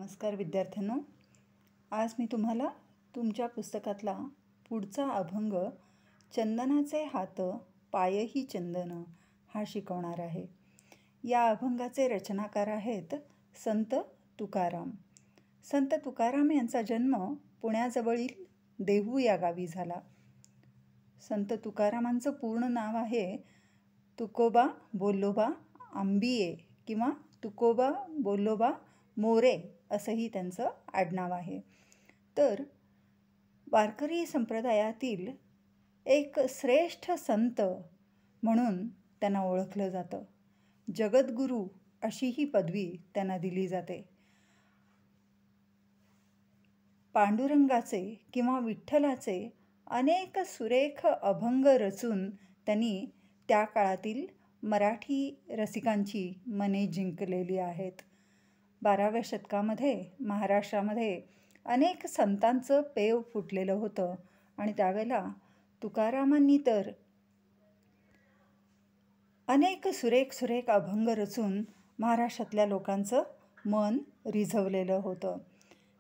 नमस्कार विद्यार्थ्यांनो, आज मी तुम्हाला तुमच्या पुस्तकातला पुढचा अभंग चंदनाचे हात पायही चंदन हा शिकवणार आहे. या अभंगाचे रचनाकार आहेत संत तुकाराम. संत तुकाराम यांचा जन्म पुण्याजवळील देहू या गावी झाला. संत तुकारामांचं पूर्ण नाव आहे तुकोबा बोल्लोबा आंबिये किंवा तुकोबा बोल्लोबा मोरे असंही त्यांचं आडनाव आहे. तर वारकरी संप्रदायातील एक श्रेष्ठ संत म्हणून त्यांना ओळखलं जातं. जगद्गुरू अशी ही पदवी त्यांना दिली जाते. पांडुरंगाचे किंवा विठ्ठलाचे अनेक सुरेख अभंग रचून त्यांनी त्या काळातील मराठी रसिकांची मने जिंकलेली आहेत. 12व्या शतकामध्ये महाराष्ट्रामध्ये अनेक संतांचं पेव फुटलेलं होतं आणि त्यावेळेला तुकारामांनी तर अनेक सुरेख अभंग रचून महाराष्ट्रातल्या लोकांचं मन रिझवलेलं होतं.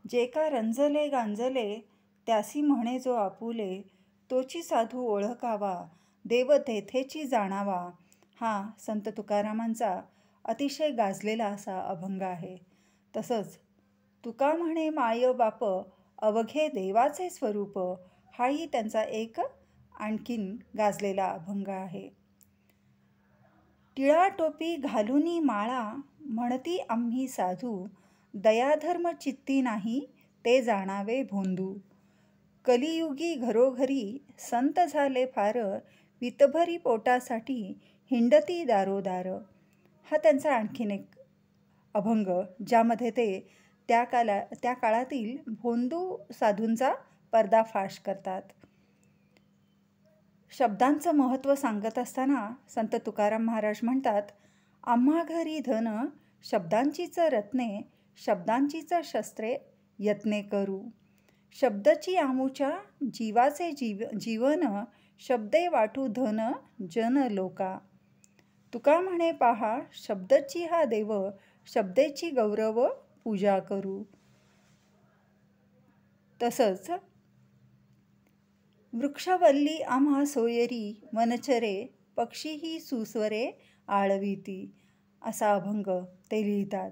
जे का रंजले गांजले त्यासी म्हणे जो आपुले, तोची साधू ओळखावा देव तेथेची जाणावा, हा संत तुकारामांचा अतिशय गाजलेला असा अभंग आहे. तसंच तुका म्हणे माय बाप अवघे देवाचे स्वरूप, हाही त्यांचा एक आणखीन गाजलेला अभंग आहे. टिळा टोपी घालूनी माळा म्हणती आम्ही साधू, दयाधर्म चित्ती नाही ते जाणावे भोंदू, कलियुगी घरोघरी संत झाले फार, वितभरी पोटासाठी हिंडती दारोदार, हा त्यांचा आणखीन एक अभंग ज्यामध्ये ते त्या काळातील भोंदू साधूंचा पर्दाफाश करतात. शब्दांचं महत्त्व सांगत असताना संत तुकाराम महाराज म्हणतात, आम्हा घरी धन शब्दांचीच रत्ने, शब्दांचीच शस्त्रे यत्ने करू, शब्दची आमुच्या जीवाचे जीवन, शब्दे वाटू धन जन लोका, तुका म्हणे पहा शब्दची हा देव, शब्देची गौरव पूजा करू. तसंच वृक्षवल्ली आम्हा सोयरी, वनचरे पक्षीही सुस्वरे आळविती, असा अभंग ते लिहितात.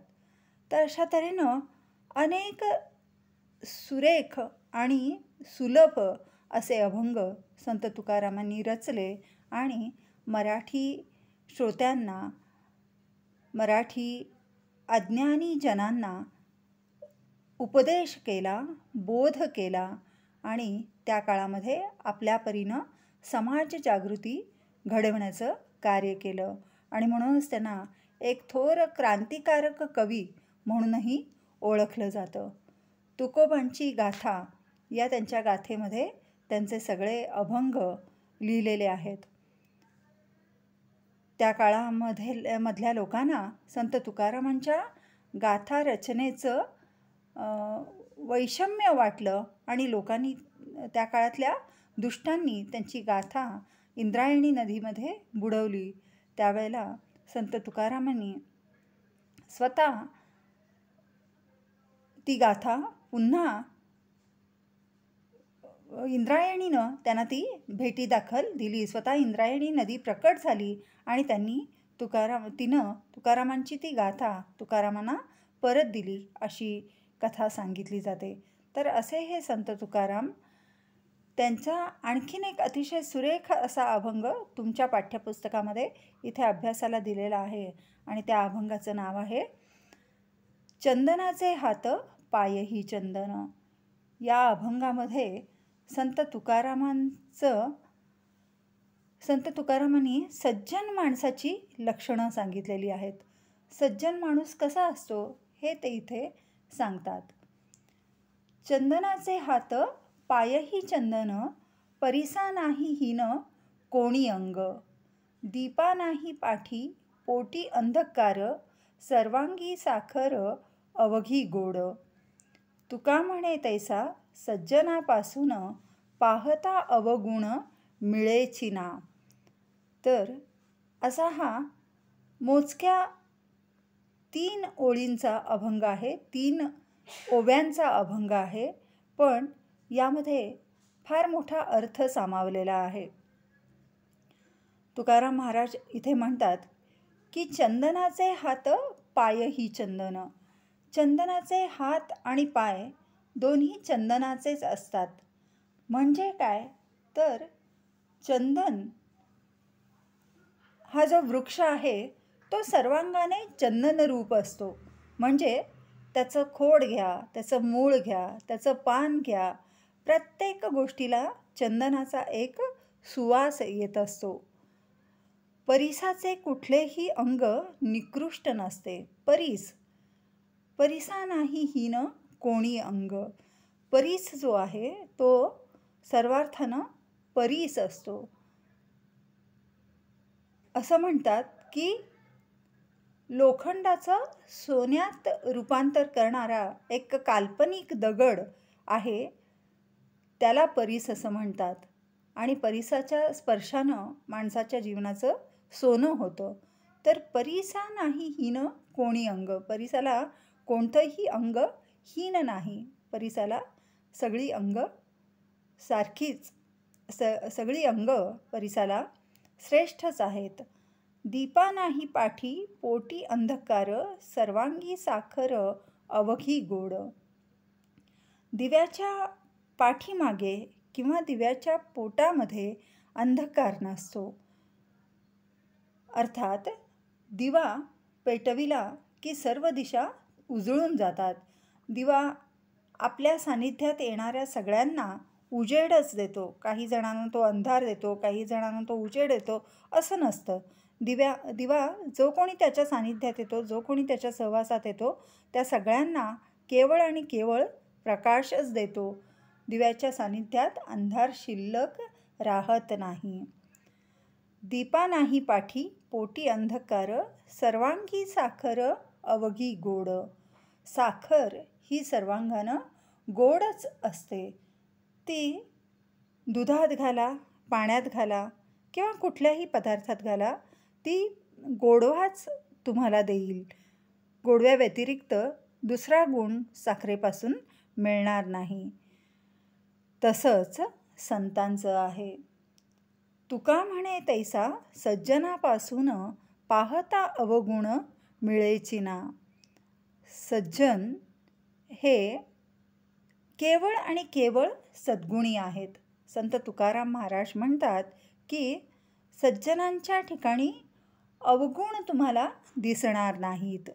तर अशा तऱ्हेनं अनेक सुरेख आणि सुलभ असे अभंग संत तुकारामांनी रचले आणि मराठी श्रोत्यांना, मराठी अज्ञानी जनांना उपदेश केला, बोध केला आणि त्या काळामध्ये आपल्या परीनं समाज जागृती घडवण्याचं कार्य केलं आणि म्हणूनच त्यांना एक थोर क्रांतिकारक कवी म्हणूनही ओळखलं जातं. तुकोबांची गाथा या त्यांच्या गाथेमध्ये त्यांचे सगळे अभंग लिहिलेले आहेत. त्या मधल्या लोकांना संत तुकारामांच्या गाथा रचनेचं वैषम्य वाटलं आणि लोकांनी त्या काळातल्या दुष्टांनी त्यांची गाथा इंद्रायणी नदीमध्ये बुडवली. त्यावेळेला संत तुकारामांनी स्वतः ती गाथा पुन्हा इंद्रायणीनं त्यांना ती भेटीदाखल दिली. स्वतः इंद्रायणी नदी प्रकट झाली आणि त्यांनी तुकारामांची ती गाथा तुकारामांना परत दिली अशी कथा सांगितली जाते. तर असे हे संत तुकाराम, त्यांचा आणखीन एक अतिशय सुरेख असा अभंग तुमच्या पाठ्यपुस्तकामध्ये इथे अभ्यासाला दिलेला आहे आणि त्या अभंगाचं नाव आहे चंदनाचे हात पायही चंदन. या अभंगामध्ये संत तुकारामांनी सज्जन माणसाची लक्षणं सांगितलेली आहेत. सज्जन माणूस कसा असतो हे ते इथे सांगतात. चंदनाचे हात पायही चंदन, परिसा नाही हीन कोणी अंग, दीपा नाही पाठी पोटी अंधकार, सर्वांगी साखर अवघी गोड, तुका म्हणे तैसा सज्जनापासून, पाहता अवगुण मिळेची ना. तर असा हा मोजक्या 3 ओळींचा अभंग आहे. 3 ओव्यांचा अभंग आहे, पण यामध्ये फार मोठा अर्थ सामावलेला आहे. तुकाराम महाराज इथे म्हणतात की चंदनाचे हात पायही चंदन. चंदनाचे हात आणि पाय दोन्ही चंदनाचेच असतात. म्हणजे काय तर चंदन हा जो वृक्ष आहे तो सर्वांगाने चंदन रूप असतो. म्हणजे त्याचं खोड घ्या, त्याचं मूळ घ्या, त्याचं पान घ्या, प्रत्येक गोष्टीला चंदनाचा एक सुवास येत असतो. परिसाचे कुठलेही अंग निकृष्ट नसते. परिसा नाही हीन कोणी अंग. परीस जो आहे तो सर्वार्थानं परीस असतो. असं म्हणतात की लोखंडाचं सोन्यात रूपांतर करणारा एक काल्पनिक दगड आहे, त्याला परीस असं म्हणतात. आणि परीसाच्या स्पर्शानं माणसाच्या जीवनाचं सोनं होतं. तर परीसा नाही हीन कोणी अंग. परीसाला कोणतंही अंग हीन नाही. परीसाला सगळी अंग सारखीच सगळी अंग परीसाला श्रेष्ठच आहेत. दीपा नाही पाठी पोटी अंधकार, सर्वांगी साखर अवघी गोड. दिव्याच्या पाठीमागे किंवा दिव्याच्या पोटामध्ये अंधकार नसतो. अर्थात दिवा पेटविला की सर्व दिशा उजळून जातात. दिवा आपल्या सानिध्यात येणाऱ्या सगळ्यांना उजेडच देतो. काही जणांना तो अंधार देतो, काही जणांना तो उजेड देतो, असं नसतं. दिवा जो कोणी त्याच्या सानिध्यात येतो, जो कोणी त्याच्या सहवासात येतो, त्या सगळ्यांना केवळ आणि केवळ प्रकाशच देतो. दिव्याच्या सानिध्यात अंधार शिल्लक राहत नाही. दीपा नाही पाठी पोटी अंधकार, सर्वांगी साखर अवघी गोड. साखर ही सर्वांगानं गोडच असते. ती दुधात घाला, पाण्यात घाला किंवा कुठल्याही पदार्थात घाला, ती गोडवाच तुम्हाला देईल. गोडव्या व्यतिरिक्त दुसरा गुण साखरेपासून मिळणार नाही. तसंच संतांचं आहे. तुका म्हणे तैसा सज्जनापासून, पाहता अवगुण मिळेची ना. सज्जन हे केवळ आणि केवळ सद्गुणी आहेत. संत तुकाराम महाराज म्हणतात की सज्जनांच्या ठिकाणी अवगुण तुम्हाला दिसणार नाहीत.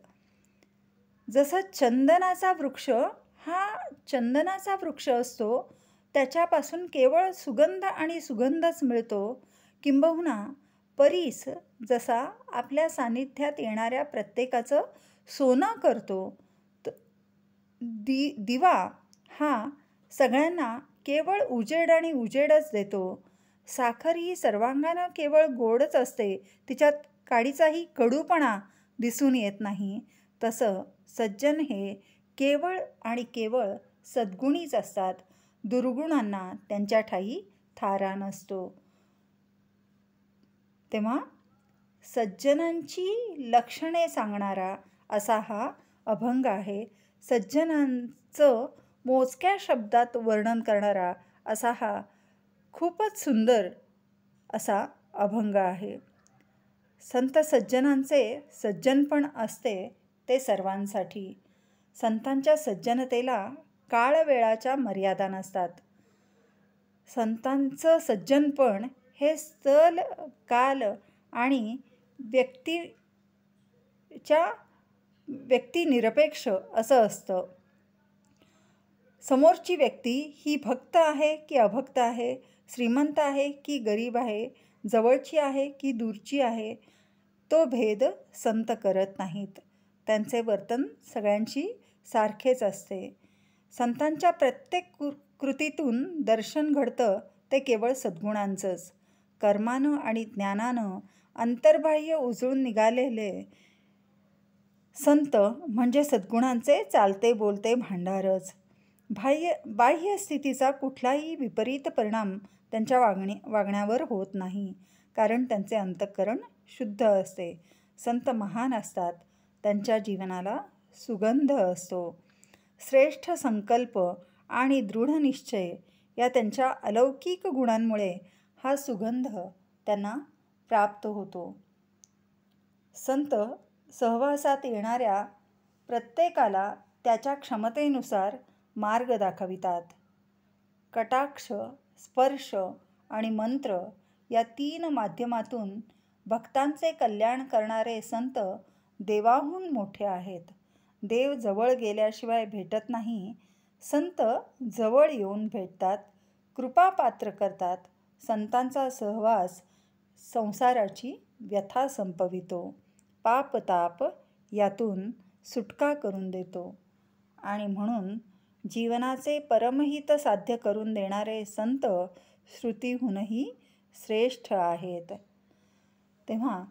जसं चंदनाचा वृक्ष असतो, त्याच्यापासून केवळ सुगंध आणि सुगंधच मिळतो. किंबहुना परीस जसा आपल्या सानिध्यात येणाऱ्या प्रत्येकाचं सोनं करतो, दिवा हा सगळ्यांना केवळ उजेड आणि उजेडच देतो. साखर ही सर्वांगानं केवळ गोडच असते, तिच्यात काडीचाही कडूपणा दिसून येत नाही. तसं सज्जन हे केवळ आणि केवळ सद्गुणीच असतात. दुर्गुणांना त्यांच्या ठायी थारा नसतो. तेव्हा सज्जनांची लक्षणे सांगणारा असा हा अभंग आहे. सज्जनांचं मोजक्या शब्दात वर्णन करणारा असा हा खूपच सुंदर असा अभंग आहे. संत सज्जनांचे सज्जनपण असते ते सर्वांसाठी. संतांच्या सज्जनतेला काळवेळाच्या मर्यादा नसतात. संतांचं सज्जनपण हे स्थल, काल आणि व्यक्तिनिरपेक्ष असं असतं. समोरची व्यक्ती ही भक्त आहे की अभक्त आहे, श्रीमंत आहे की गरीब आहे, जवळची आहे की दूरची आहे, तो भेद संत करत नाहीत. त्यांचे वर्तन सगळ्यांशी सारखेच असते. संतांच्या प्रत्येक कृतीतून दर्शन घडतं ते केवळ सद्गुणांचंच. कर्मानं आणि ज्ञानानं अंतर्बाह्य उजळून निघालेले संत म्हणजे सद्गुणांचे चालते बोलते भांडारच. बाह्य स्थितीचा कुठलाही विपरीत परिणाम त्यांच्या वागण्यावर होत नाही, कारण त्यांचे अंतःकरण शुद्ध असते. संत महान असतात, त्यांच्या जीवनाला सुगंध असतो. श्रेष्ठ संकल्प आणि दृढ निश्चय या त्यांच्या अलौकिक गुणांमुळे हा सुगंध त्यांना प्राप्त होतो. संत सहवासात येणाऱ्या प्रत्येकाला त्याच्या क्षमतेनुसार मार्ग दाखवितात. कटाक्ष, स्पर्श आणि मंत्र या 3 माध्यमातून भक्तांचे कल्याण करणारे संत देवाहून मोठे आहेत. देव जवळ गेल्याशिवाय भेटत नाही. संत जवळ येऊन भेटतात, कृपापात्र करतात. संतांचा सहवास संसाराची व्यथा संपवितो, पापताप यातून सुटका करून देतो आणि म्हणून जीवनाचे परमहित साध्य करून देणारे संत श्रुतीहूनही श्रेष्ठ आहेत. तेव्हा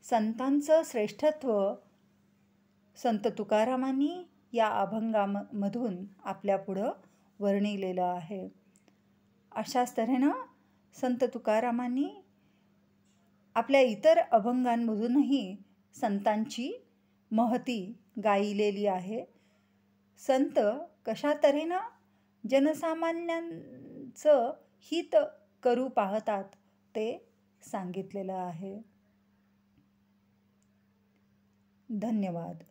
संतांचं श्रेष्ठत्व संत तुकारामांनी या अभंगामधून आपल्यापुढं वर्णिलेलं आहे. अशाच तऱ्हेनं संत तुकारामांनी आपल्या इतर अभंगांमधूनही संतांची महती गायलेली आहे. संत कशा तऱ्हेनं जनसामान्यांचं हित करू पाहतात ते सांगितलेलं आहे. धन्यवाद.